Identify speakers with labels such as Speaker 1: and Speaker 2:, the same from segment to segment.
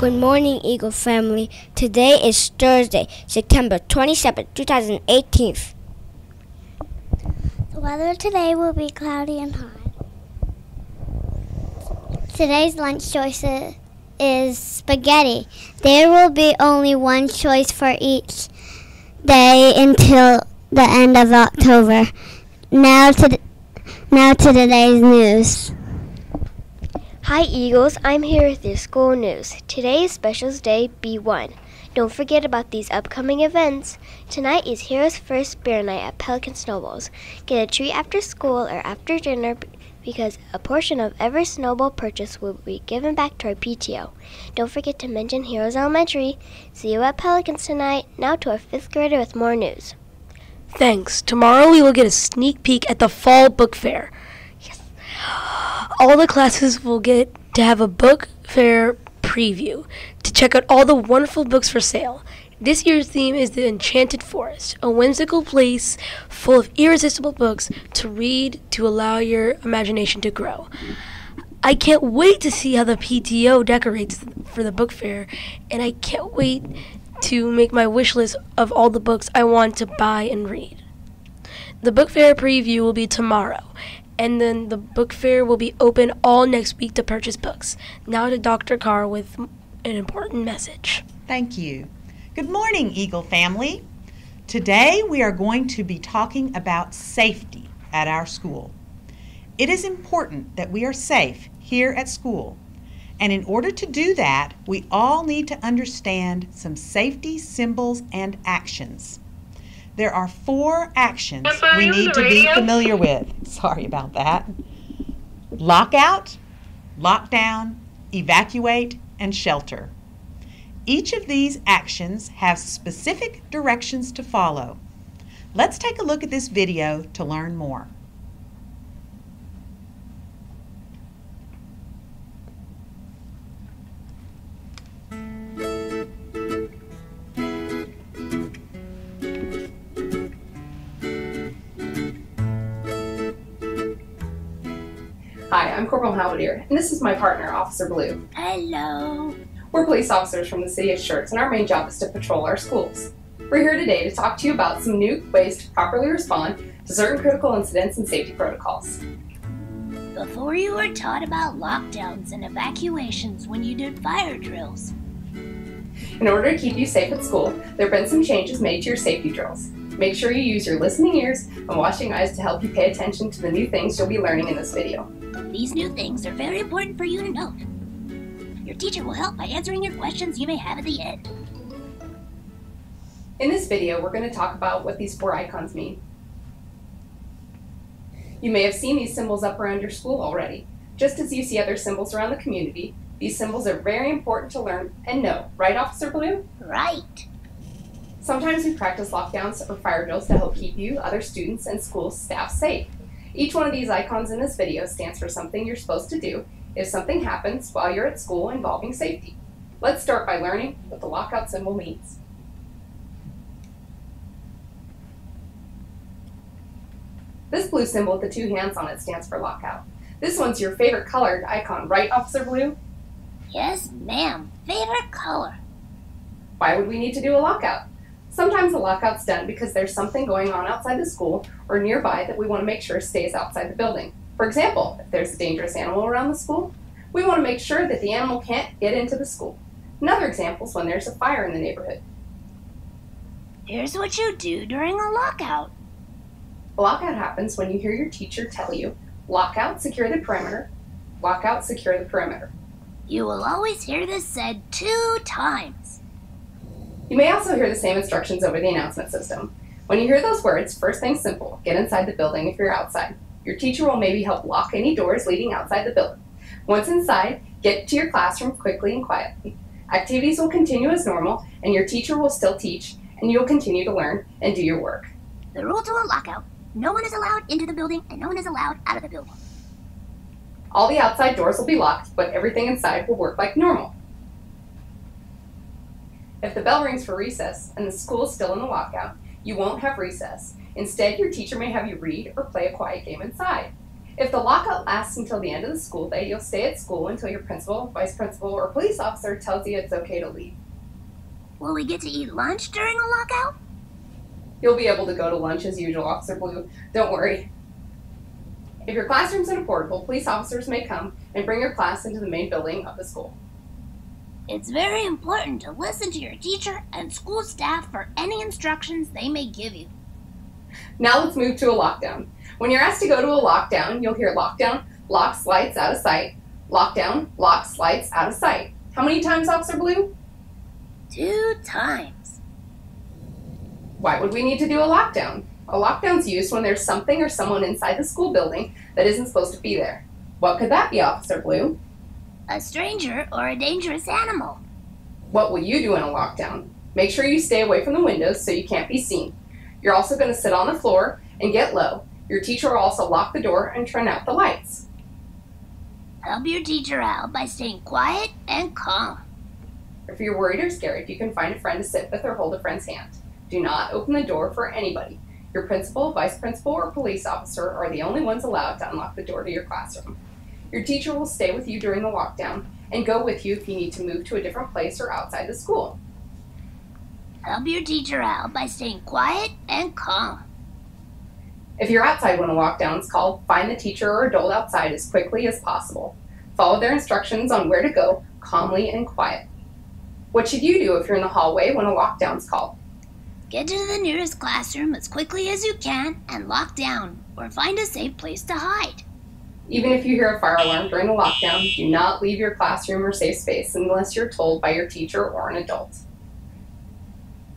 Speaker 1: Good morning, Eagle family. Today is Thursday, September 27, 2018.
Speaker 2: The weather today will be cloudy and hot. Today's lunch choice is spaghetti. There will be only one choice for each day until the end of October. Now to today's news.
Speaker 3: Hi Eagles, I'm here with your school news. Today is Specials Day B1. Don't forget about these upcoming events. Tonight is Heroes First Beer Night at Pelican Snowballs. Get a treat after school or after dinner because a portion of every snowball purchase will be given back to our PTO. Don't forget to mention Heroes Elementary. See you at Pelicans tonight. Now to our 5th grader with more news.
Speaker 4: Thanks. Tomorrow we will get a sneak peek at the Fall Book Fair. Yes. All the classes will get to have a book fair preview to check out all the wonderful books for sale. This year's theme is the Enchanted Forest, a whimsical place full of irresistible books to read to allow your imagination to grow. I can't wait to see how the PTO decorates for the book fair, and I can't wait to make my wish list of all the books I want to buy and read. The book fair preview will be tomorrow, and then the book fair will be open all next week to purchase books. Now to Dr. Carr with an important message.
Speaker 5: Thank you. Good morning, Eagle family. Today we are going to be talking about safety at our school. It is important that we are safe here at school. And in order to do that, we all need to understand some safety symbols and actions. There are 4 actions we need to be familiar with. Sorry about that. Lockout, lockdown, evacuate, and shelter. Each of these actions have specific directions to follow. Let's take a look at this video to learn more.
Speaker 6: Hi, I'm Corporal Halberdier, and this is my partner, Officer Blue.
Speaker 2: Hello.
Speaker 6: We're police officers from the city of Schertz, and our main job is to patrol our schools. We're here today to talk to you about some new ways to properly respond to certain critical incidents and safety protocols.
Speaker 7: Before you were taught about lockdowns and evacuations when you did fire drills.
Speaker 6: In order to keep you safe at school, there have been some changes made to your safety drills. Make sure you use your listening ears and watching eyes to help you pay attention to the new things you'll be learning in this video.
Speaker 7: These new things are very important for you to note. Your teacher will help by answering your questions you may have at the end.
Speaker 6: In this video, we're going to talk about what these 4 icons mean. You may have seen these symbols up around your school already. Just as you see other symbols around the community, these symbols are very important to learn and know. Right, Officer Blue?
Speaker 7: Right.
Speaker 6: Sometimes we practice lockdowns or fire drills to help keep you, other students, and school staff safe. Each one of these icons in this video stands for something you're supposed to do if something happens while you're at school involving safety. Let's start by learning what the lockout symbol means. This blue symbol with the 2 hands on it stands for lockout. This one's your favorite colored icon, right, Officer Blue?
Speaker 7: Yes, ma'am. Favorite color.
Speaker 6: Why would we need to do a lockout? Sometimes a lockout's done because there's something going on outside the school or nearby that we want to make sure stays outside the building. For example, if there's a dangerous animal around the school, we want to make sure that the animal can't get into the school. Another example is when there's a fire in the neighborhood.
Speaker 7: Here's what you do during a lockout.
Speaker 6: A lockout happens when you hear your teacher tell you, lockout, secure the perimeter, lockout, secure the perimeter.
Speaker 7: You will always hear this said 2 times.
Speaker 6: You may also hear the same instructions over the announcement system. When you hear those words, first thing's simple, get inside the building if you're outside. Your teacher will maybe help lock any doors leading outside the building. Once inside, get to your classroom quickly and quietly. Activities will continue as normal, and your teacher will still teach, and you'll continue to learn and do your work.
Speaker 7: The rule to a lockout: no one is allowed into the building and no one is allowed out of the building.
Speaker 6: All the outside doors will be locked, but everything inside will work like normal. If the bell rings for recess and the school is still in the lockout, you won't have recess. Instead, your teacher may have you read or play a quiet game inside. If the lockout lasts until the end of the school day, you'll stay at school until your principal, vice principal, or police officer tells you it's okay to leave.
Speaker 7: Will we get to eat lunch during the lockout?
Speaker 6: You'll be able to go to lunch as usual, Officer Blue. Don't worry. If your classroom's in a portable, police officers may come and bring your class into the main building of the school.
Speaker 7: It's very important to listen to your teacher and school staff for any instructions they may give you.
Speaker 6: Now let's move to a lockdown. When you're asked to go to a lockdown, you'll hear lockdown, locks, lights, out of sight. Lockdown, locks, lights, out of sight. How many times, Officer Blue?
Speaker 7: 2 times.
Speaker 6: Why would we need to do a lockdown? A lockdown's used when there's something or someone inside the school building that isn't supposed to be there. What could that be, Officer Blue?
Speaker 7: A stranger or a dangerous animal.
Speaker 6: What will you do in a lockdown? Make sure you stay away from the windows so you can't be seen. You're also going to sit on the floor and get low. Your teacher will also lock the door and turn out the lights.
Speaker 7: Help your teacher out by staying quiet and calm.
Speaker 6: If you're worried or scared, you can find a friend to sit with or hold a friend's hand. Do not open the door for anybody. Your principal, vice principal, or police officer are the only ones allowed to unlock the door to your classroom. Your teacher will stay with you during the lockdown and go with you if you need to move to a different place or outside the school.
Speaker 7: Help your teacher out by staying quiet and calm.
Speaker 6: If you're outside when a lockdown is called, find the teacher or adult outside as quickly as possible. Follow their instructions on where to go calmly and quietly. What should you do if you're in the hallway when a lockdown is called?
Speaker 7: Get to the nearest classroom as quickly as you can and lock down, or find a safe place to hide.
Speaker 6: Even if you hear a fire alarm during the lockdown, do not leave your classroom or safe space unless you're told by your teacher or an adult.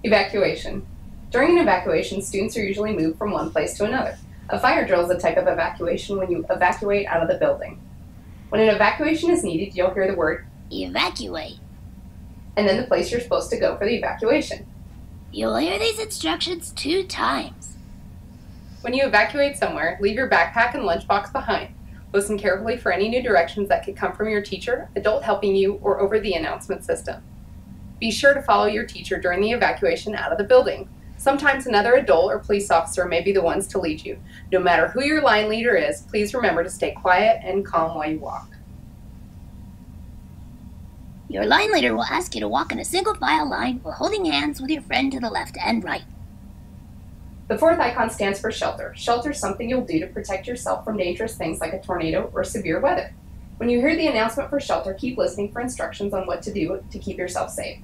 Speaker 6: Evacuation. During an evacuation, students are usually moved from one place to another. A fire drill is a type of evacuation when you evacuate out of the building. When an evacuation is needed, you'll hear the word
Speaker 7: Evacuate.
Speaker 6: and then the place you're supposed to go for the evacuation.
Speaker 7: You'll hear these instructions 2 times.
Speaker 6: When you evacuate somewhere, leave your backpack and lunchbox behind. Listen carefully for any new directions that could come from your teacher, adult helping you, or over the announcement system. Be sure to follow your teacher during the evacuation out of the building. Sometimes another adult or police officer may be the ones to lead you. No matter who your line leader is, please remember to stay quiet and calm while you walk.
Speaker 7: Your line leader will ask you to walk in a single file line while holding hands with your friend to the left and right.
Speaker 6: The fourth icon stands for shelter. Shelter is something you'll do to protect yourself from dangerous things like a tornado or severe weather. When you hear the announcement for shelter, keep listening for instructions on what to do to keep yourself safe.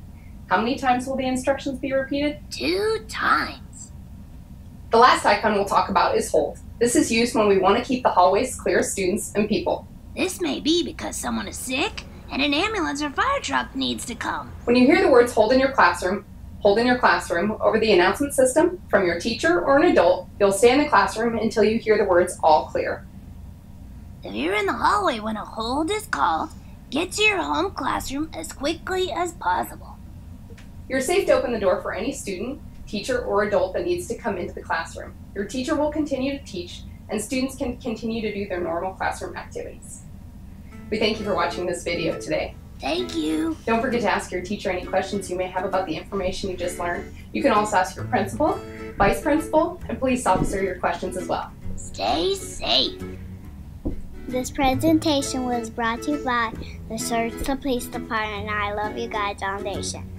Speaker 6: How many times will the instructions be repeated?
Speaker 7: 2 times.
Speaker 6: The last icon we'll talk about is hold. This is used when we want to keep the hallways clear of students and people.
Speaker 7: This may be because someone is sick and an ambulance or fire truck needs to come.
Speaker 6: When you hear the words hold in your classroom over the announcement system from your teacher or an adult, you'll stay in the classroom until you hear the words all clear.
Speaker 7: If you're in the hallway when a hold is called, get to your home classroom as quickly as possible.
Speaker 6: You're safe to open the door for any student, teacher, or adult that needs to come into the classroom. Your teacher will continue to teach, and students can continue to do their normal classroom activities. We thank you for watching this video today.
Speaker 7: Thank you.
Speaker 6: Don't forget to ask your teacher any questions you may have about the information you just learned. You can also ask your principal, vice principal, and police officer your questions as well.
Speaker 7: Stay safe.
Speaker 2: This presentation was brought to you by the Search Police Department and I Love You Guys Foundation.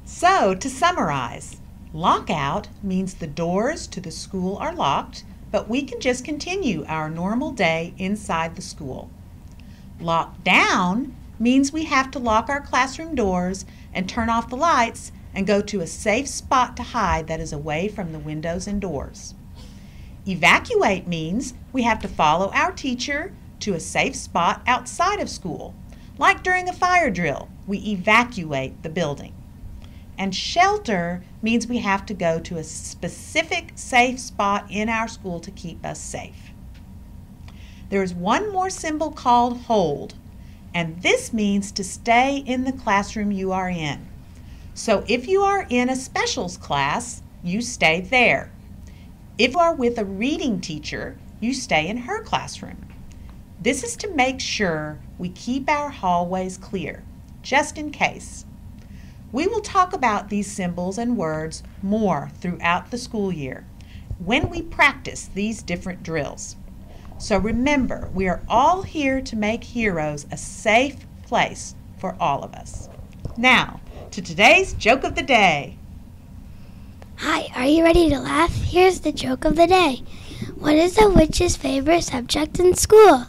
Speaker 5: So, to summarize, lockout means the doors to the school are locked, but we can just continue our normal day inside the school. Lockdown means we have to lock our classroom doors and turn off the lights and go to a safe spot to hide that is away from the windows and doors. Evacuate means we have to follow our teacher to a safe spot outside of school. Like during a fire drill, we evacuate the building. And shelter means we have to go to a specific safe spot in our school to keep us safe. There is one more symbol called hold, and this means to stay in the classroom you are in. So if you are in a specials class, you stay there. If you are with a reading teacher, you stay in her classroom. This is to make sure we keep our hallways clear, just in case. We will talk about these symbols and words more throughout the school year when we practice these different drills. So remember, we are all here to make Heroes a safe place for all of us. Now, to today's joke of the day.
Speaker 2: Hi, are you ready to laugh? Here's the joke of the day. What is a witch's favorite subject in school?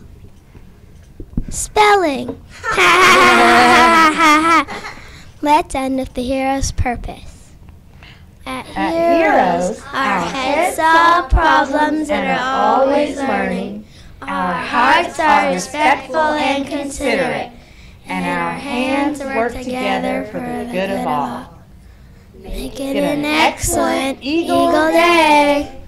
Speaker 2: Spelling. Let's end with the hero's purpose. At Heroes, our heads solve problems and are always learning. Our hearts are respectful and considerate, and our hands work together for the good of all. Make it an excellent Eagle Day.